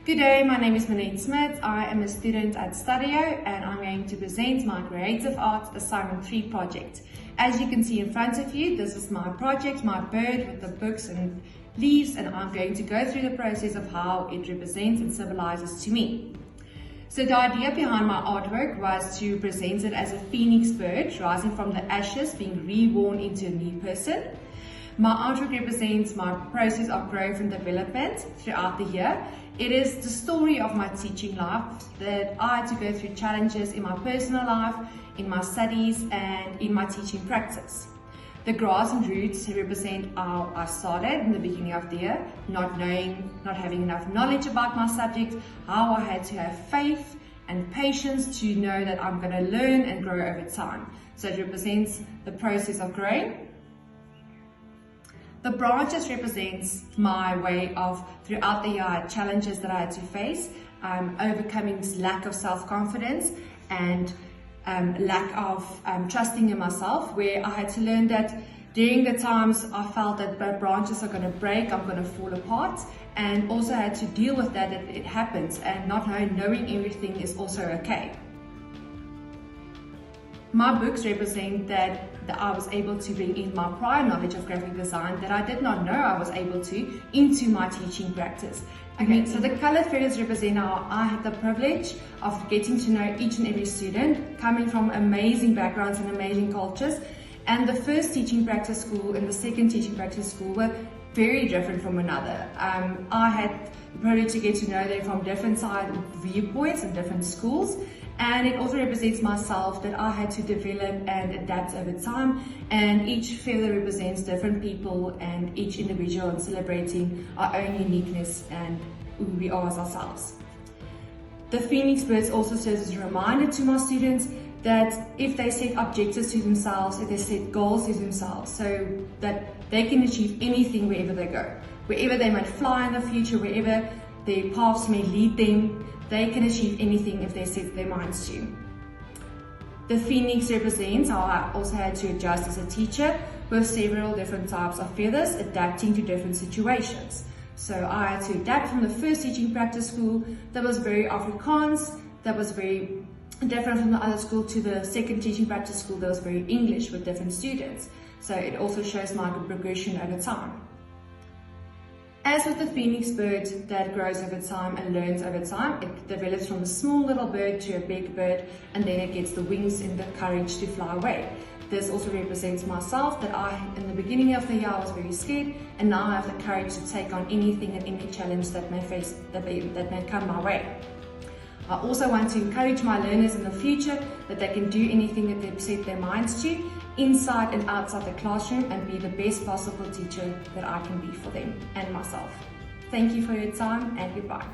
Good day, my name is Monique Smith. I am a student at Studio and I'm going to present my Creative Arts Assignment 3 project. As you can see in front of you, this is my project, my bird with the books and leaves, and I'm going to go through the process of how it represents and symbolizes to me. So the idea behind my artwork was to present it as a phoenix bird rising from the ashes, being reborn into a new person. My artwork represents my process of growth and development throughout the year. It is the story of my teaching life, that I had to go through challenges in my personal life, in my studies, and in my teaching practice. The grass and roots represent how I started in the beginning of the year, not knowing, not having enough knowledge about my subject, how I had to have faith and patience to know that I'm going to learn and grow over time. So it represents the process of growing. The branches represents my way of, throughout the year, challenges that I had to face, overcoming lack of self-confidence and lack of trusting in myself, where I had to learn that during the times I felt that branches are going to break, I'm going to fall apart, and also had to deal with that it happens, and not knowing everything is also okay. My books represent that I was able to bring in my prior knowledge of graphic design that I did not know I was able to into my teaching practice. Okay, so the colored feathers represent how I had the privilege of getting to know each and every student, coming from amazing backgrounds and amazing cultures. And the first teaching practice school and the second teaching practice school were very different from another. I had the privilege to get to know them from different viewpoints and different schools. And it also represents myself, that I had to develop and adapt over time, and each feather represents different people and each individual, and celebrating our own uniqueness and who we are as ourselves. The phoenix birds also serves as a reminder to my students that if they set objectives to themselves, if they set goals to themselves, so that they can achieve anything wherever they go. Wherever they might fly in the future, wherever their paths may lead them, they can achieve anything if they set their minds to. The phoenix represents how I also had to adjust as a teacher with several different types of feathers, adapting to different situations. So I had to adapt from the first teaching practice school that was very Afrikaans, that was very different from the other school, to the second teaching practice school that was very English with different students. So it also shows my progression over time. As with the phoenix bird that grows over time and learns over time, it develops from a small little bird to a big bird, and then it gets the wings and the courage to fly away. This also represents myself, that in the beginning of the year I was very scared, and now I have the courage to take on anything and any challenge that may come my way. I also want to encourage my learners in the future that they can do anything that they've set their minds to, inside and outside the classroom, and be the best possible teacher that I can be for them and myself. Thank you for your time, and goodbye.